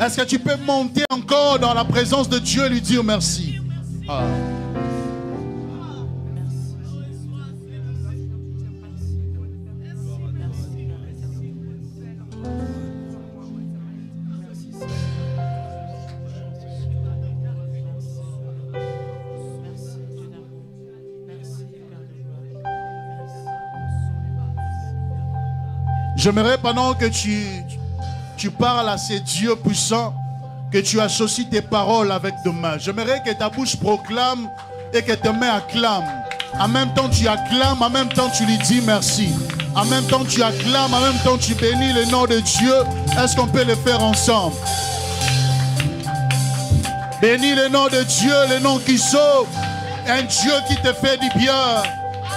Est-ce que tu peux monter encore dans la présence de Dieu et lui dire merci? Ah. J'aimerais pendant que tu parles à ces dieux puissants, que tu associes tes paroles avec tes mains. J'aimerais que ta bouche proclame et que tes mains acclament. En même temps tu acclames, en même temps tu lui dis merci. En même temps tu acclames, en même temps tu bénis le nom de Dieu. Est-ce qu'on peut le faire ensemble? Bénis le nom de Dieu, le nom qui sauve. Un Dieu qui te fait du bien.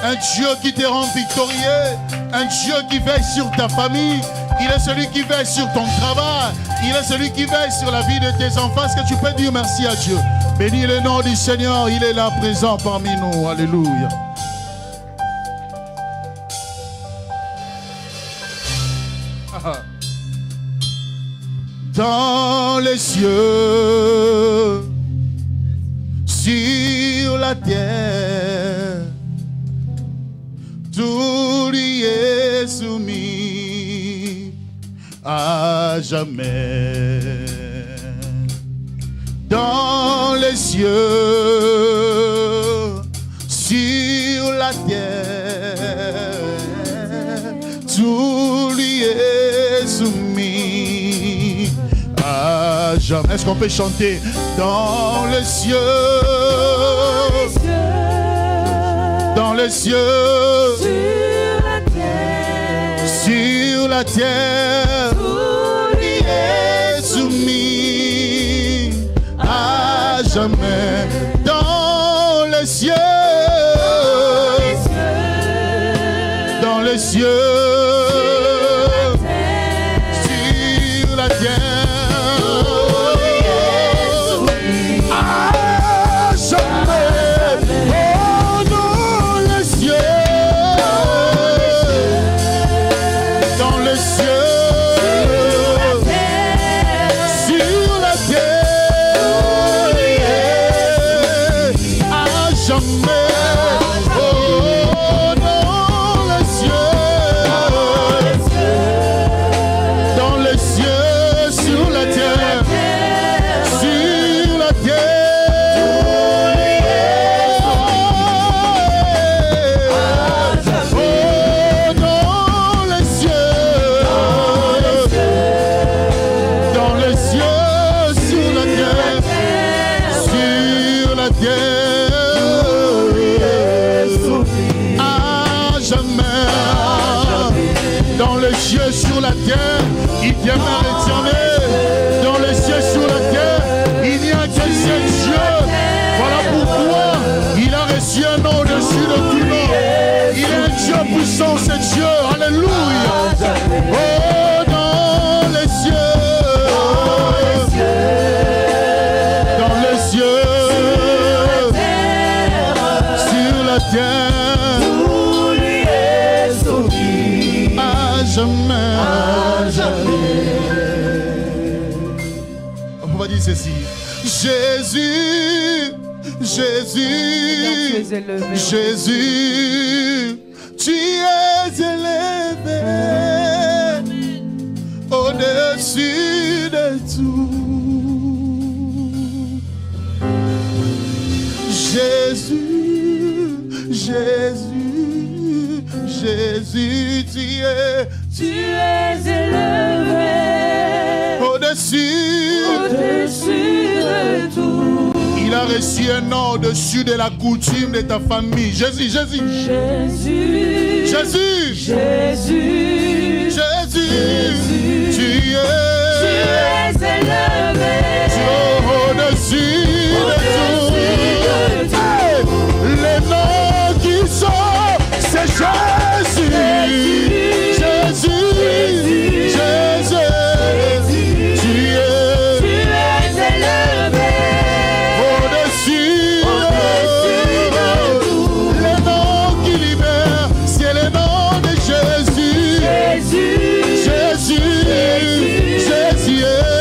Un Dieu qui te rend victorieux. Un Dieu qui veille sur ta famille. Il est celui qui veille sur ton travail. Il est celui qui veille sur la vie de tes enfants. Est-ce que tu peux dire merci à Dieu? Bénis le nom du Seigneur. Il est là présent parmi nous. Alléluia. Dans les cieux, sur la terre, tout y est soumis à jamais. Dans les cieux, sur la terre, tout y est soumis à jamais. Est-ce qu'on peut chanter? Dans les cieux, dans les cieux, sur la terre, tout y est soumis à jamais. Dans les cieux, dans les cieux, sur la terre. Il demeure éternel. Dans les cieux, sur la terre, il n'y a qu'un seul Dieu. Voilà pourquoi il a reçu un nom au-dessus de tout nom. Il est un Dieu puissant, c'est Dieu. Alléluia. Oh, dans les cieux, dans les cieux, sur la terre, tout lui est soumis à jamais. On va dire ceci. Jésus, Jésus, Jésus, tu es élevé au-dessus de tout. Jésus, Jésus, Jésus, tu es élevé au-dessus de tout. Il a reçu un nom au-dessus de la coutume de ta famille. Jésus, Jésus, Jésus, Jésus, Jésus, Jésus, tu es élevé au-dessus de tout. Les noms qui sont, c'est Jésus. Jésus, Jésus, tu es élevé au-dessus de tout. Le nom qui libère, c'est le nom de Jésus. Jésus, Jésus, Jésus.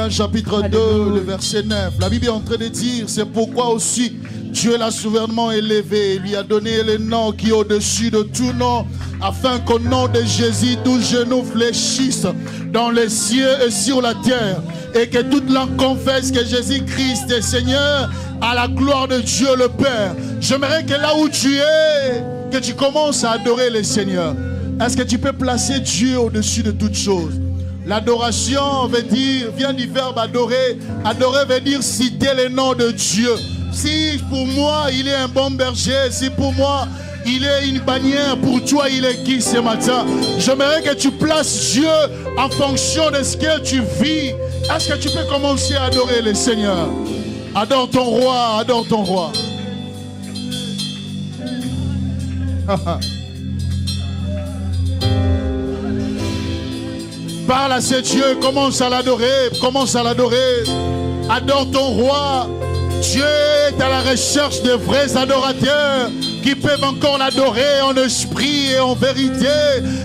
Philippiens chapitre 2, le verset 9. La Bible est en train de dire, c'est pourquoi aussi Dieu l'a souverainement élevé et lui a donné le nom qui est au-dessus de tout nom, afin qu'au nom de Jésus, tous genoux fléchissent dans les cieux et sur la terre, et que toute langue confesse que Jésus-Christ est Seigneur, à la gloire de Dieu le Père. J'aimerais que là où tu es, que tu commences à adorer le Seigneur. Est-ce que tu peux placer Dieu au-dessus de toutes choses? L'adoration vient du verbe adorer. Adorer veut dire citer le nom de Dieu. Si pour moi il est un bon berger, si pour moi il est une bannière, pour toi il est qui ce matin? J'aimerais que tu places Dieu en fonction de ce que tu vis. Est-ce que tu peux commencer à adorer le Seigneur? Adore ton roi, adore ton roi. Parle à ce Dieu, commence à l'adorer, commence à l'adorer. Adore ton roi. Dieu est à la recherche de vrais adorateurs qui peuvent encore l'adorer en esprit et en vérité.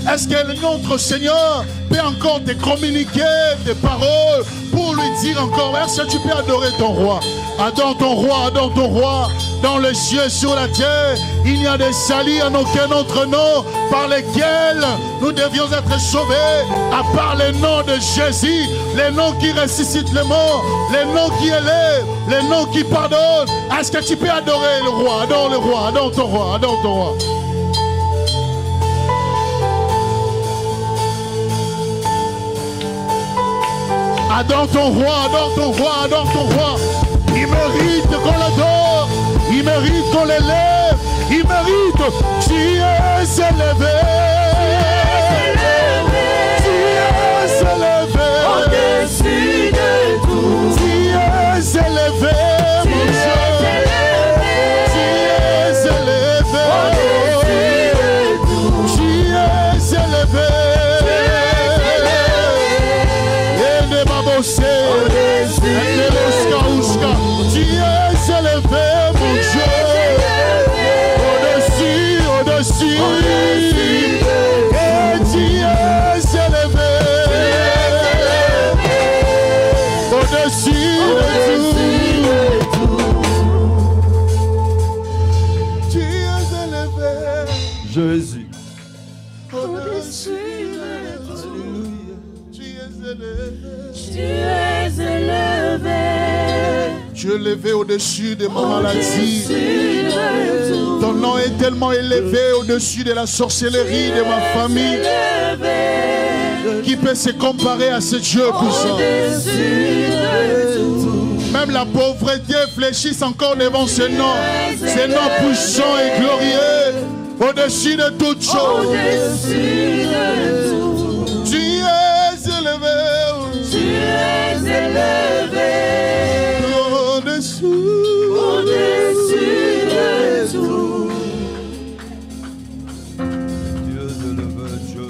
Est-ce que notre Seigneur peut encore te communiquer des paroles pour lui dire encore, est-ce que tu peux adorer ton roi? Adore ton roi, adore ton roi. Dans les cieux et sur la terre, il n'y a de salut en aucun autre nom par lesquels nous devions être sauvés, à part le nom de Jésus, le nom qui ressuscite les morts, le nom qui élève, le nom qui pardonne. Est-ce que tu peux adorer le roi? Adore le roi, adore ton roi, adore ton roi. Adore ton roi, adore ton roi, adore ton roi. Il mérite qu'on l'adore. Il mérite qu'on l'élève. Il mérite. Tu es élevé. Tu es élevé. Au-dessus de tout. Tu es élevé. Mon Dieu. Tu es élevé. Au-dessus de tout. Tu es élevé. Et ne m'a bossé. Tu es élevé, mon Dieu. Au-dessus, au-dessus. Et tu es élevé. Au-dessus de tout. Tu es élevé. Jésus. Au-dessus de tout. Tu es élevé. Tu es élevé. Tu es élevé au-dessus de ma maladie. Ton nom est tellement élevé au-dessus de la sorcellerie de ma famille. Qui peut se comparer à ce Dieu puissant? Même la pauvreté fléchisse encore devant ce nom. Ce nom puissant et glorieux. Au-dessus de toutes choses. Tu es élevé. Tu es élevé. Au-dessus de tout. Dieu élevé, Dieu.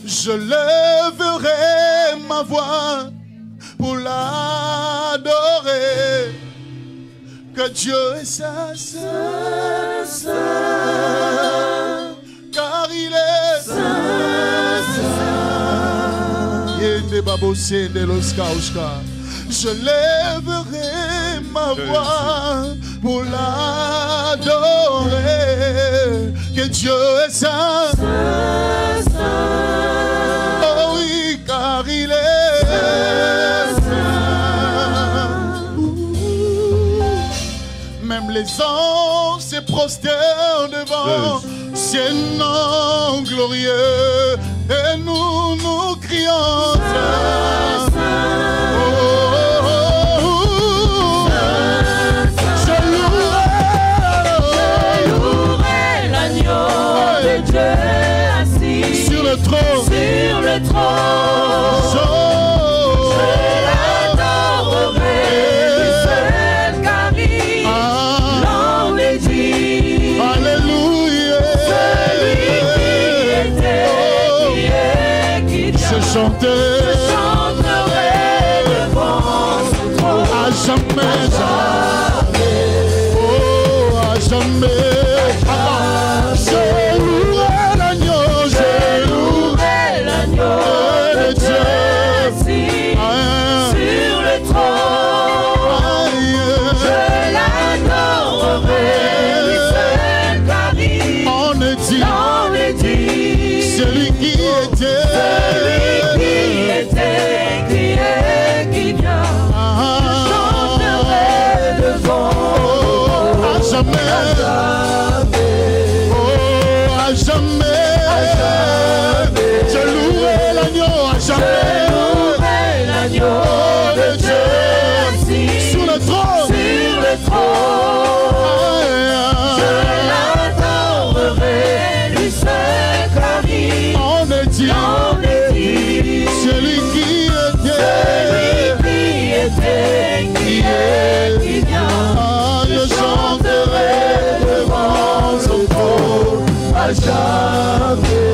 Je lèverai ma voix pour l'adorer. Que Dieu est saint, saint, car il est saint, saint. Yende babose de los kauska. Je lèverai ma voix pour l'adorer. Que Dieu est saint, saint, saint. Oh oui, car il est saint, saint. Même les anges se prosternent devant ce nom glorieux. Et nous, nous crions saint, saint. Dieu assis sur le trône, je l'adorerai, seul car il l'en est dit. Alléluia. Celui qui était, qui est, qui je chanterai devant son trône à jamais, oh à jamais. jamais. Oh, à jamais. À jamais. Je louerai l'agneau à jamais. Je louerai l'agneau de Dieu. Sur le trône. Sur le trône. Je l'adorerai, lui seul Paris. On est dit. On est dit. Celui qui était, qui est, qui vient. Ah, je chanterai devant son trône à jamais.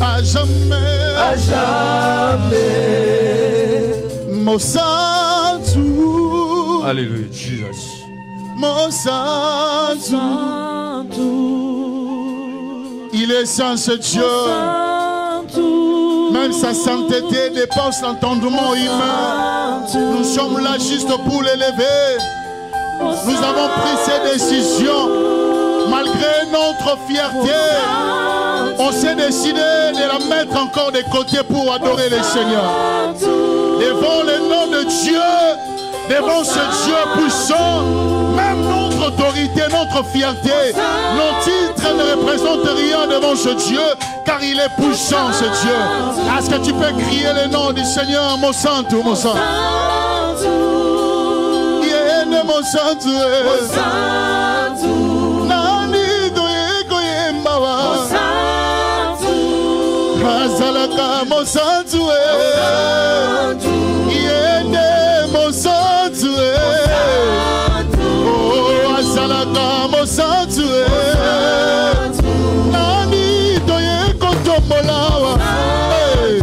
À jamais. À jamais. Mon Santou. Alléluia, Jesus. Mon Santou. Il est saint ce Dieu. Même sa sainteté dépasse l'entendement humain. Nous sommes là juste pour l'élever. Nous avons pris ces décisions. Malgré notre fierté, on s'est décidé de la mettre encore de côté pour adorer le Seigneur. Devant le nom de Dieu, devant ce Dieu puissant, même notre autorité, notre fierté, nos titres ne représentent rien devant ce Dieu, car il est puissant ce Dieu. Est-ce que tu peux crier le nom du Seigneur, mon Santo, mon Santo? Yéne, mon Santo, Nani, goye, goye, mbawa. Azalaka, mon Santo, Yéne, mon Santo, oh, Azalaka, mon Santo, Nani, doye, kotomolawa.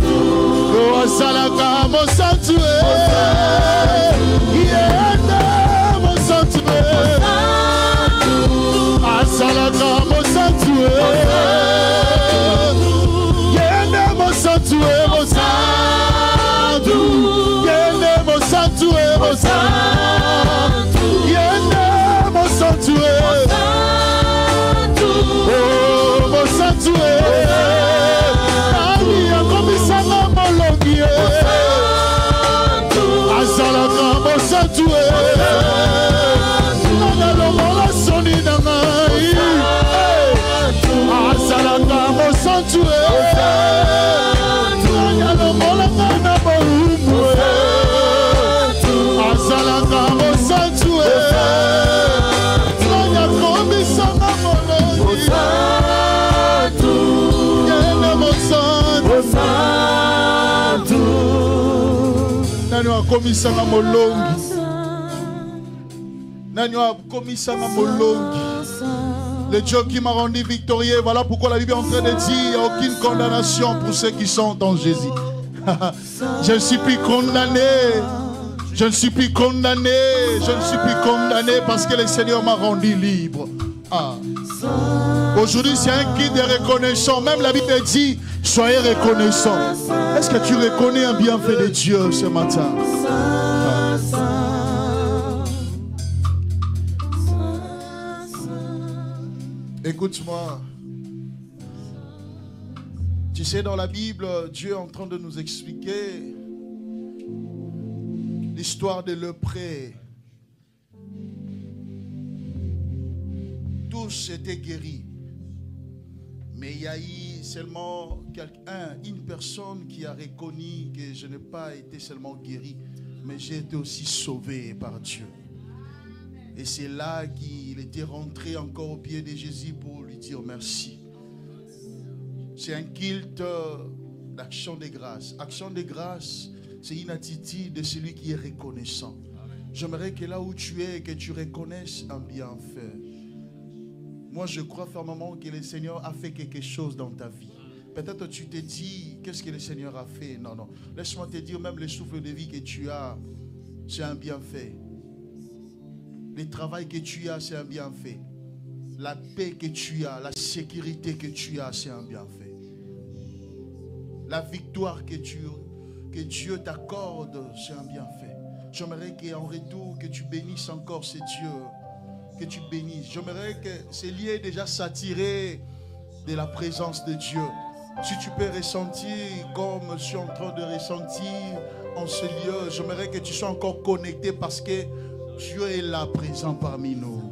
Oh, Azalaka, mon Santo, Yéne, mon Santo, Azalaka, mon Santo, Yéne, mon Santo, mon Santo, Yéne, mon Santo, mon Santo, Yéne, mon Santo, oh, mon Santo, Ami, akomisanga molongi, azalaka mon Santo, nangalomola soni na ngai, azalaka mon Santo, nangalomola ngai na boumbu, azalaka mon Santo, nangakomisanga molongi, yene mon Santo, nani wakomisanga molongi, nani wakomisanga molongi. Le Dieu qui m'a rendu victorieux. Voilà pourquoi la Bible est en train de dire il n'y a aucune condamnation pour ceux qui sont en Jésus. Je ne suis plus condamné. Je ne suis plus condamné. Je ne suis plus condamné parce que le Seigneur m'a rendu libre. Ah. Aujourd'hui, c'est un cri de reconnaissance. Même la Bible dit soyez reconnaissants. Est-ce que tu reconnais un bienfait de Dieu ce matin? Écoute-moi. Tu sais, dans la Bible, Dieu est en train de nous expliquer l'histoire de lépreux. Tous étaient guéris. Mais il y a eu seulement une personne qui a reconnu que je n'ai pas été seulement guéri, mais j'ai été aussi sauvé par Dieu. Et c'est là qu'il était rentré encore au pied de Jésus pour lui dire merci. C'est un culte d'action de grâce. Action de grâce, c'est une attitude de celui qui est reconnaissant. J'aimerais que là où tu es, que tu reconnaisses un bienfait. Moi, je crois fermement que le Seigneur a fait quelque chose dans ta vie. Peut-être tu te dis, qu'est-ce que le Seigneur a fait? Non, non. Laisse-moi te dire, même le souffle de vie que tu as, c'est un bienfait. Le travail que tu as, c'est un bienfait. La paix que tu as, la sécurité que tu as, c'est un bienfait. La victoire que Dieu t'accorde, c'est un bienfait. J'aimerais qu'en retour, que tu bénisses encore ce Dieu. Que tu bénisses. J'aimerais que ces lieux déjà s'attirer de la présence de Dieu. Si tu peux ressentir comme je suis en train de ressentir en ce lieu, j'aimerais que tu sois encore connecté parce que Dieu est là présent parmi nous.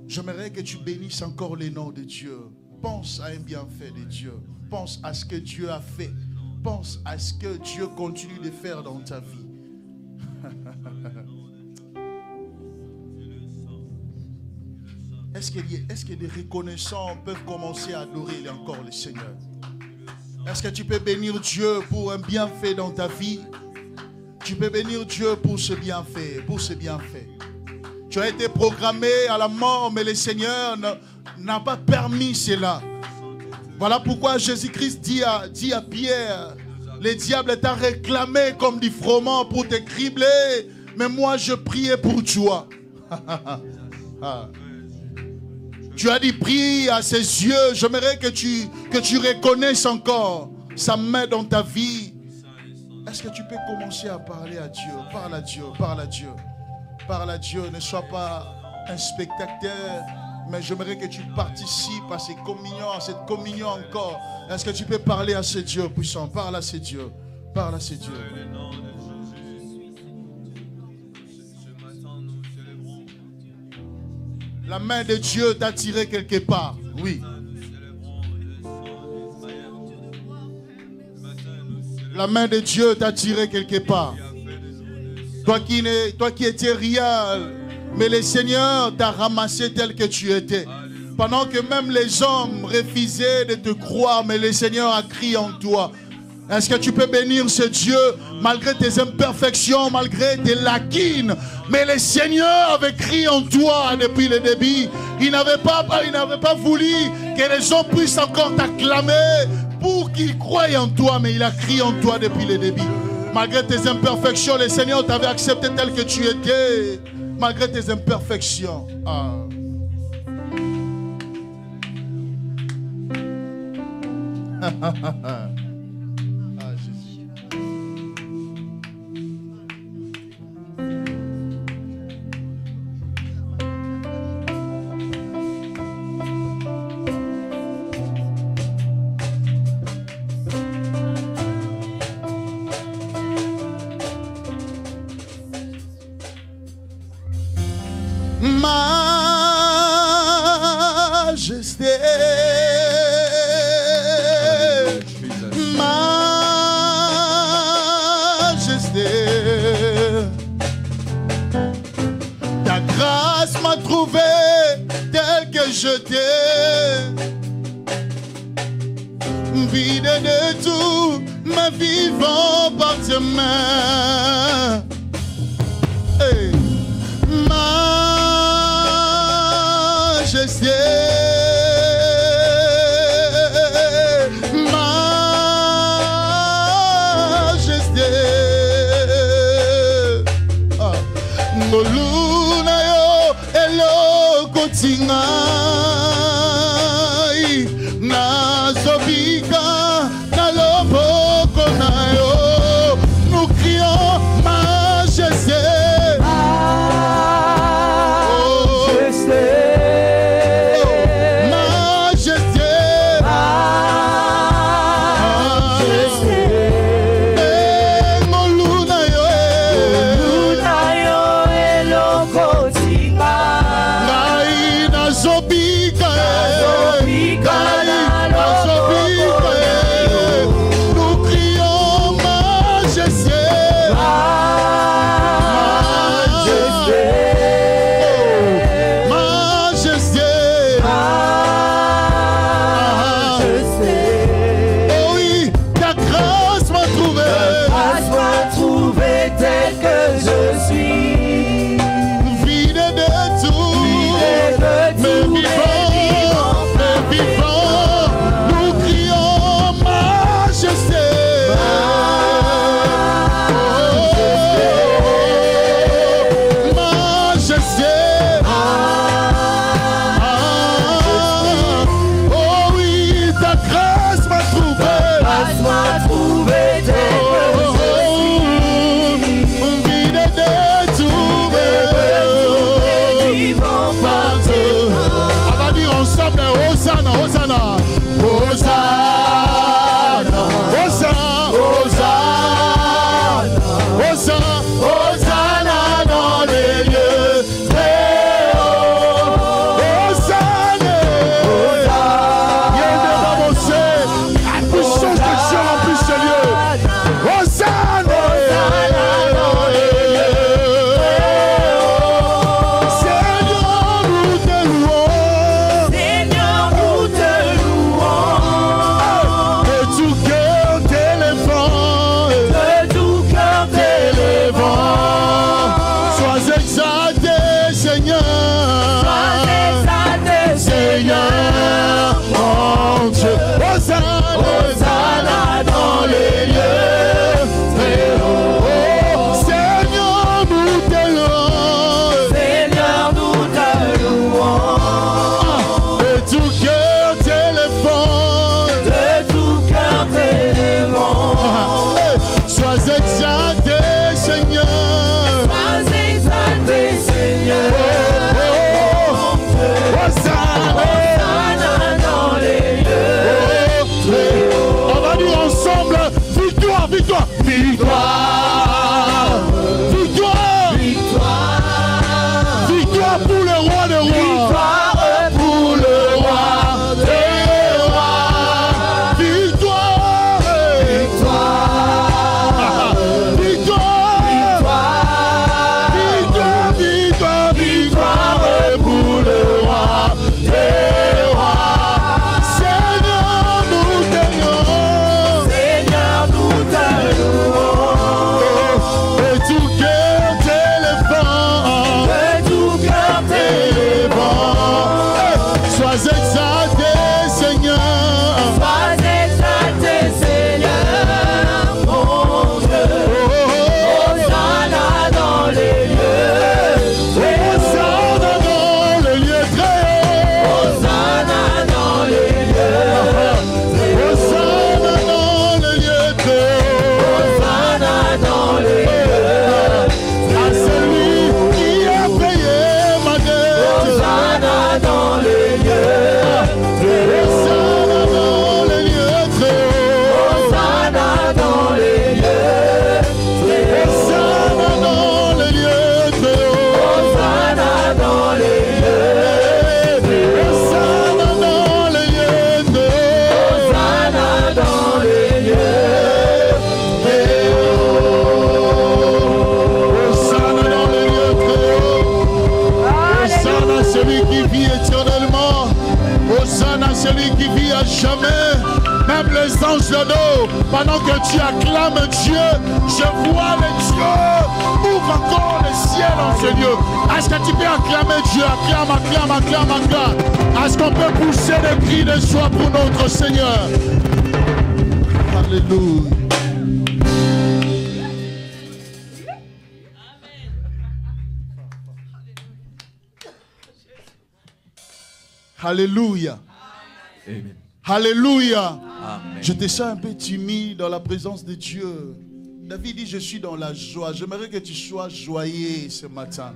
J'aimerais que tu bénisses encore les noms de Dieu. Pense à un bienfait de Dieu. Pense à ce que Dieu a fait. Pense à ce que Dieu continue de faire dans ta vie. Est-ce que les reconnaissants peuvent commencer à adorer encore le Seigneur? Est-ce que tu peux bénir Dieu pour un bienfait dans ta vie? Tu peux bénir Dieu pour ce bienfait, pour ce bienfait. Tu as été programmé à la mort, mais le Seigneur n'a pas permis cela. Voilà pourquoi Jésus-Christ dit à Pierre, le diable t'a réclamé comme du froment pour te cribler, mais moi je priais pour toi. Tu as dit, prie à ses yeux. J'aimerais que tu reconnaisses encore sa main dans ta vie. Est-ce que tu peux commencer à parler à Dieu? Parle à Dieu, parle à Dieu. Parle à Dieu, ne sois pas un spectateur, mais j'aimerais que tu participes à cette communion encore. Est-ce que tu peux parler à ce Dieu puissant? Parle à ce Dieu, parle à ce Dieu. La main de Dieu t'a tiré quelque part, oui. La main de Dieu t'a tiré quelque part. Toi qui étais rien, mais le Seigneur t'a ramassé tel que tu étais. Pendant que même les hommes refusaient de te croire, mais le Seigneur a crié en toi. Est-ce que tu peux bénir ce Dieu malgré tes imperfections, malgré tes lacunes? Mais le Seigneur avait crié en toi depuis le début. Il n'avait pas voulu que les gens puissent encore t'acclamer pour qu'ils croient en toi, mais il a crié en toi depuis le début. Malgré tes imperfections, le Seigneur t'avait accepté tel que tu étais. Malgré tes imperfections. Jésus. Majesté, majesté, ta grâce m'a trouvé tel que je t'ai, vide de tout, mais vivant par tes mains. Hey. Majesté, majesté, ngoluna yo eloko tingai nazobika na loboko na yo, nous crions majesté. Sois exalté, Seigneur. Sois exalté, Seigneur, mon Dieu. Hosanna dans les lieux. Hosanna dans le lieu très haut. Hosanna dans les lieux. Hosanna dans le lieu très haut. Hosanna dans les lieux. À celui qui a payé ma dette. Hosanna dans les lieux. Hosanna dans le lieu très haut. Hosanna dans les lieux. Hosanna dans le lieu très haut. Hosanna dans les lieux. Hosanna dans le lieu très haut. Hosanna dans les lieux. Hosanna dans le lieu très haut. Hosanna celui qui vit éternellement. Hosanna celui qui vit à jamais. Même les anges de l'eau, pendant que tu acclames Dieu, je vois les dieux. Ouvre encore le ciel en ce lieu. Est-ce que tu peux acclamer Dieu? Acclame, acclame, acclame, acclame. Est-ce qu'on peut pousser des cris de joie pour notre Seigneur? Alléluia. Alléluia. Amen. Alléluia. Amen. Je te sens un peu timide dans la présence de Dieu. David dit, je suis dans la joie. J'aimerais que tu sois joyeux ce matin.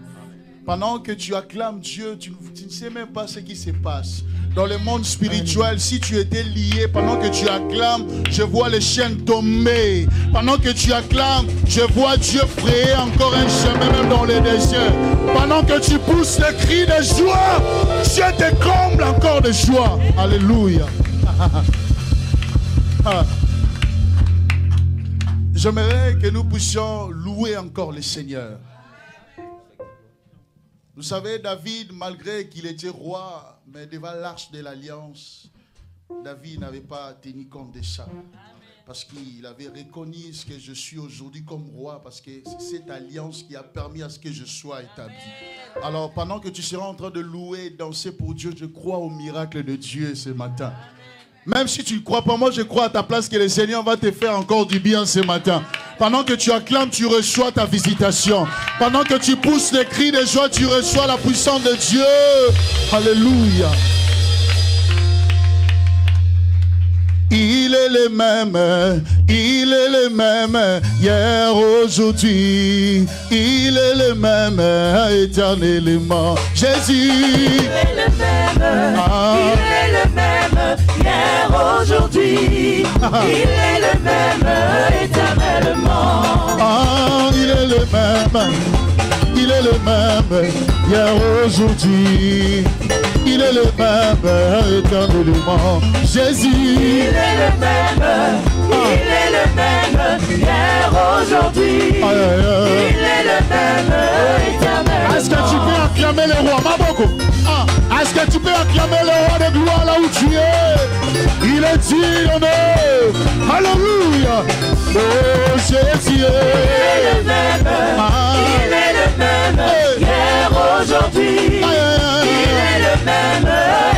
Pendant que tu acclames Dieu, tu ne sais même pas ce qui se passe. Dans le monde spirituel, si tu étais lié, pendant que tu acclames, je vois les chaînes tomber. Pendant que tu acclames, je vois Dieu frayer encore un chemin même dans les déserts. Pendant que tu pousses le cri de joie, Dieu te comble encore de joie. Alléluia. J'aimerais que nous puissions louer encore le Seigneur. Vous savez, David, malgré qu'il était roi, mais devant l'arche de l'alliance, David n'avait pas tenu compte de ça. Parce qu'il avait reconnu ce que je suis aujourd'hui comme roi, parce que c'est cette alliance qui a permis à ce que je sois établi. Alors, pendant que tu seras en train de louer et danser pour Dieu, je crois au miracle de Dieu ce matin. Même si tu ne crois pas, moi je crois à ta place que le Seigneur va te faire encore du bien ce matin. Pendant que tu acclames, tu reçois ta visitation. Pendant que tu pousses les cris de joie, tu reçois la puissance de Dieu. Alléluia. Il est le même, hier, aujourd'hui. Il est le même, éternellement. Jésus. Il est le même, il est le même, hier, aujourd'hui. Il est le même, éternellement. Ah, il est le même. Il est le même, hier, aujourd'hui. Il est le même, éternellement. Jésus. Il est le même, il est le même, hier, aujourd'hui. Il est le même, éternellement. Est-ce que tu peux acclamer le roi, Maboko? Est-ce que tu peux acclamer le roi de gloire là où tu es? Il est dit en eux. Alléluia. Oh Jésus. Il est le même, il est le même, hier, aujourd'hui. Il est le même,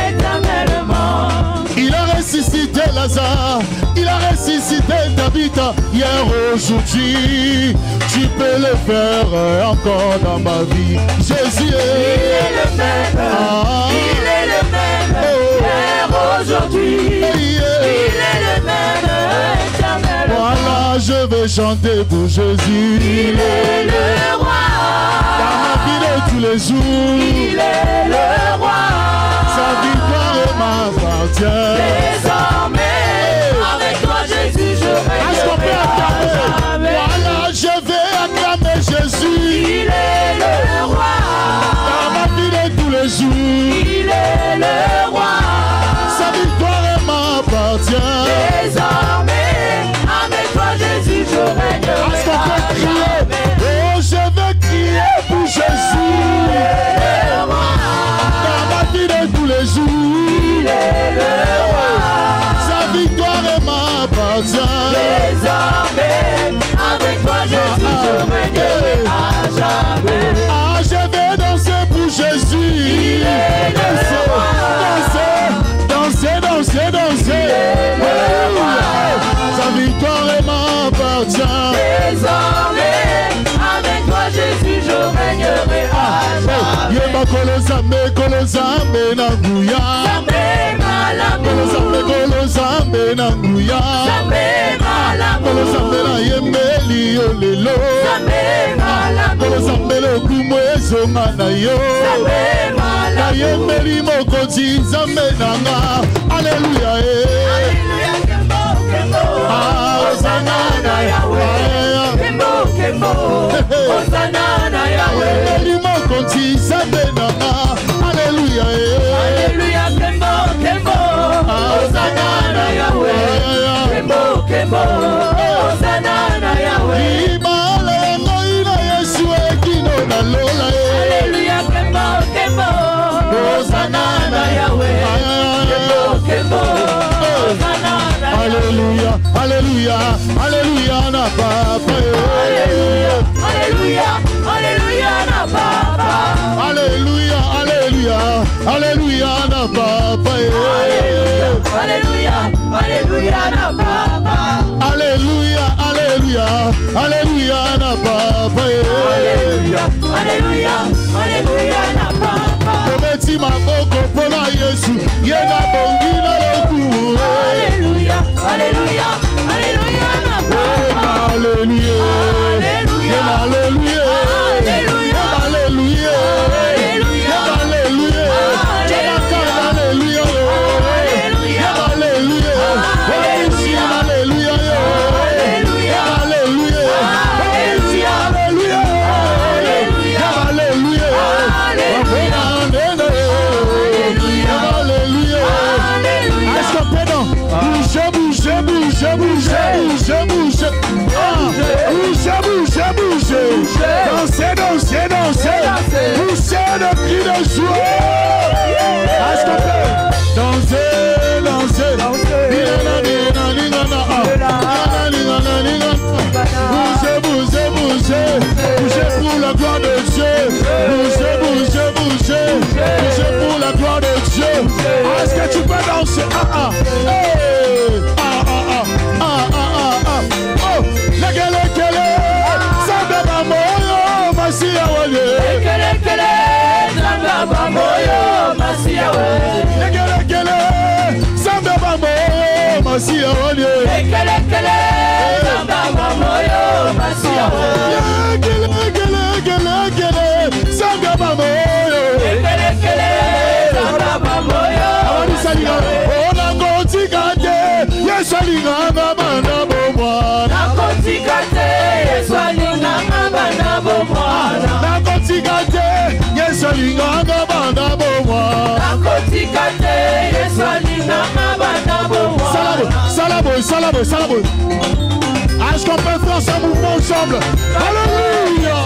éternellement. Il a ressuscité Lazare, il a ressuscité David, hier, aujourd'hui. Tu peux le faire encore dans ma vie. Jésus. Il est le même, il est le même, hier, aujourd'hui. Il est le même, éternellement. Voilà, je vais chanter pour Jésus. Il est le roi. Dans ma vie de tous les jours. Il est le roi. Sa victoire m'appartient. Désormais, avec toi Jésus, je Est-ce qu'on peut acclamer? règne. Voilà, je vais acclamer Jésus. Il est le roi. Dans ma vie de tous les jours. Il est le roi. Sa victoire m'appartient. Désormais, avec toi Jésus, je règne. Est-ce qu'on peut crier? Oh, je vais crier pour Jésus. Le roi. Dans ma vie de tous les jours. Il est le roi. Sa victoire m'appartient. Désormais, avec toi Jésus, je règne à jamais. Ah, je vais danser pour Jésus. Il est le roi. Danser, Zambe na nguya. Zambe malamu. Zambe na nguya. Zambe malamu. Zambe na yembeli olelo. Zambe malamu. Zambe lo kumwezo mana yo. Zambe malamu. Na yembeli mokozi zambe nanga. Alléluia. Alléluia kembo kembo. Hosanna na Yahweh. Kembo kembo. Hosanna na Yahweh. Yembeli mokozi zambe nanga. Alléluia. Alléluia kembo kembo. Hosanna na Yahweh. Kembo kembo. Hosanna na Yahweh. Ibala ngoina Yesu ekino na lola. Alléluia kembo kembo. Hosanna na Yahweh. Kembo kembo. Hosanna na Yahweh. Alléluia, Alléluia, Alléluia na papa. Alléluia, Alléluia, Alléluia na papa. Alléluia, Alléluia, Alléluia na papa. Alléluia, Alléluia na papa. Alléluia, Alléluia, Alléluia na papa. Alléluia, Alléluia, Alléluia na papa. Kometi maboko pona Yesu, yena bongi na loku. Alléluia, Alléluia, Alléluia na papa. Alléluia, Alléluia, Alléluia, Alléluia, Alléluia, Alléluia, Alléluia, Alléluia, Alléluia, Alléluia, Dansez, poussez le cri de joie. Est-ce qu'on peut danser? Bougez pour la gloire de Dieu. Bougez pour la gloire de Dieu. Est-ce que tu peux danser? Salaboy. Est-ce qu'on peut faire ce mouvement ensemble? Alléluia.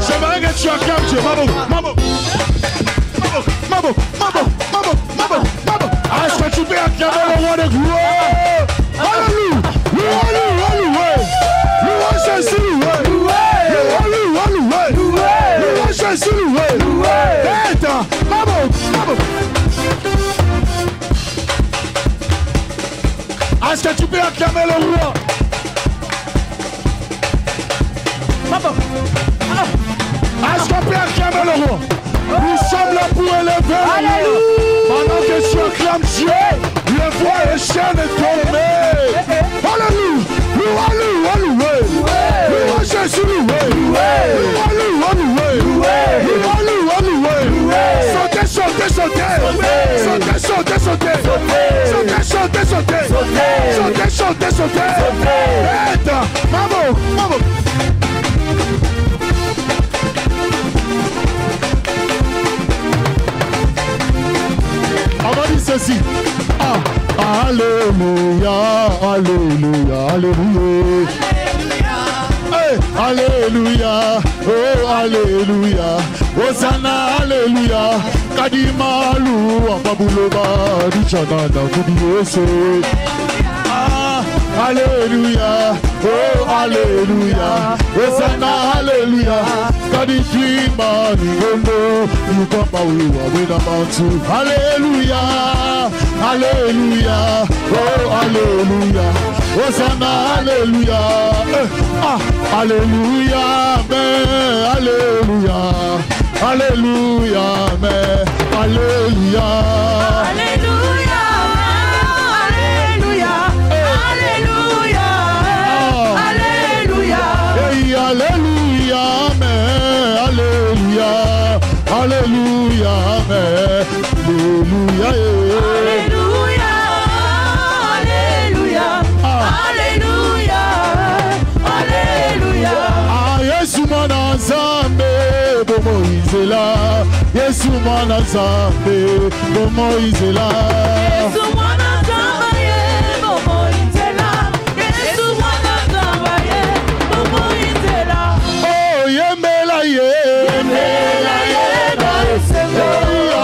J'aimerais que tu acclames Dieu. Mabo. Est-ce que tu peux acclamer le roi de gloire? Alléluia. Louange Jésus, louange Jésus, Mabo. Est-ce que tu peux acclamer le roi? élever le roi. Nous sommes là pour élever le roi. Pendant que tu acclames Dieu, le roi et chaîne est tombé. Alléluia. Louez. Louez Jésus, louez. Louez. Sautez. Maman. On va dire ceci. Alléluia. Hey, alléluia. Oh, alléluia. Hosanna, alléluia. Kadimalu, Apabuloba, Richanana, Kudiose. Alléluia. Oh, alléluia. Hosanna, alléluia. Kadikima, Nigondo, Yukapawiwa, Vedamantu. Alléluia. Alléluia. Oh, alléluia. Hosanna, alléluia. Alléluia, mais alléluia. Alléluia, mais alléluia. Alléluia, alléluia, alléluia, alléluia. Hey, alléluia, mais alléluia. Alléluia, mais alléluia. Alléluia, alléluia, alléluia, alléluia. Yesu mwana Nzambe, bomo izela. Yesu mwana Nzambe, bomo izela. Yesu mwana Nzambe, bomo izela. Yesu mwana Nzambe, bomo izela. Oh, yembela ye. Yembela ye, na esengo.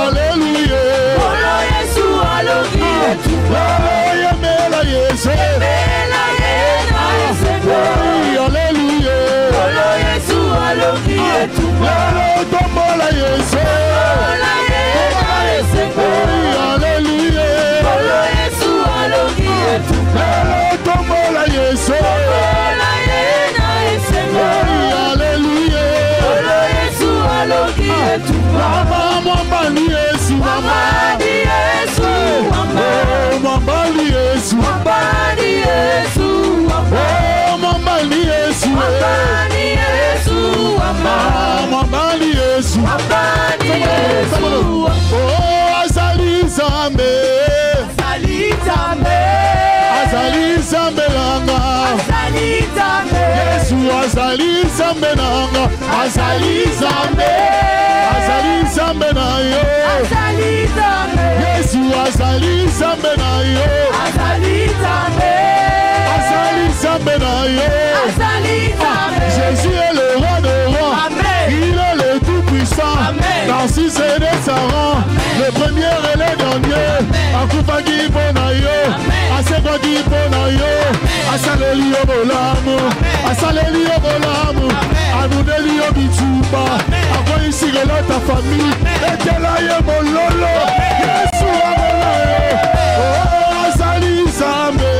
Alléluia. Olo Yesu aloki etuba. Yembela Yesu. Yembela ye, na esengo. Alléluia. Olo Yesu aloki etuba. Tombola Yesu. Tombola ye, na esengo. Alléluia. Olo Yesu aloki etuba. Tombola Yesu. Tombola ye, na esengo. Alléluia. Olo Yesu aloki etuba. Mama ni Yesu. Mama ni Yesu. Mama ni Yesu. Mama ni Yesu. Mama ni Yesu. Mama ni Yesu. Mama ni Yesu. Mama ni Yesu. Oh, azali Nzambe. Azali Nzambe. Azali Nzambe nanga. Azali Nzambe. Yesu azali Nzambe nanga. Azali Nzambe. Azali Nzambe na yo. Azali Nzambe. Yesu azali Nzambe na yo. Azali Nzambe. Azali Nzambe na yo. Azali Nzambe. Jésus est le roi des rois. Amen. Il est le tout puissant. Amen. Narcisse et de Saran. Le premier et le dernier. Akufagi bonayo. Asekwagi bonayo. Asaleli obolamu. Asaleli obolamu. Anudeli obituba. Akoyisi gelo ta famille. Etela ye mololo. Yesu amolayo. Oh, azali Nzambe.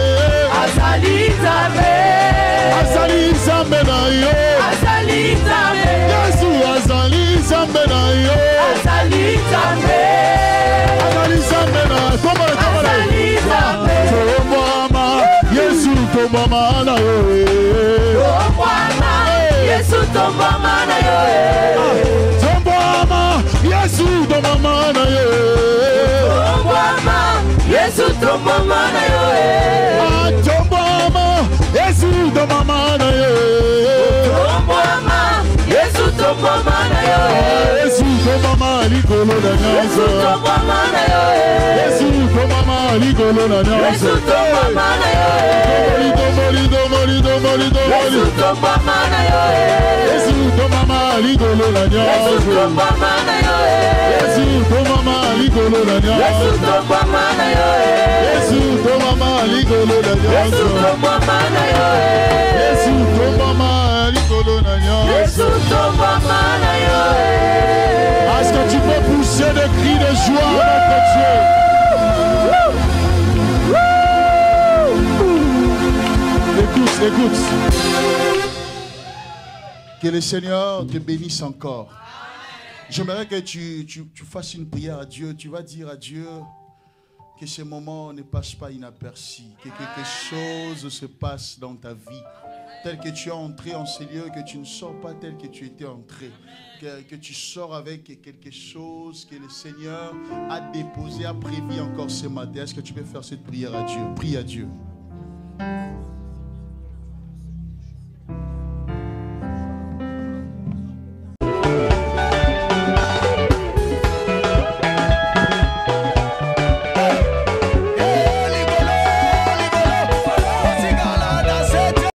Azali Nzambe. Azali Nzambe na yo. Azali Nzambe. Yesu azali Nzambe na yo. Azali Nzambe. Azali Nzambe na yo. Azali Nzambe. Tombama, Yesu tombama na yo. Tombama, Yesu tombama na yo. Tombama, Yesu tombama na yo. Tombama, Yesu tombama na yo. Tombama, Yesu tombama na yo. Tombama, Yesu tombama na yo. Yesu tombama likolo na Yesu nyanza. tombama na yo. Yesu tombama likolo na nyanza. Yesu tombama na yo. Yesu tombama na yo. Yesu tombama likolo na nyanza. Yesu tombama na yo. Yesu tombama likolo na nyanza. Yesu tombama na yo. Yesu tombama likolo na nyanza. Yesu tombama na yo. Yesu tombama likolo na nyanza. Yesu tombama na yo. Est-ce que tu peux pousser des cris de joie à notre Dieu? Écoute. Que le Seigneur te bénisse encore. J'aimerais que tu fasses une prière à Dieu. Tu vas dire à Dieu que ce moment ne passe pas inaperçu, que quelque chose se passe dans ta vie, tel que tu es entré en ces lieux, que tu ne sors pas tel que tu étais entré, que tu sors avec quelque chose que le Seigneur a déposé, a prévu encore ce matin. Est-ce que tu peux faire cette prière à Dieu? Prie à Dieu.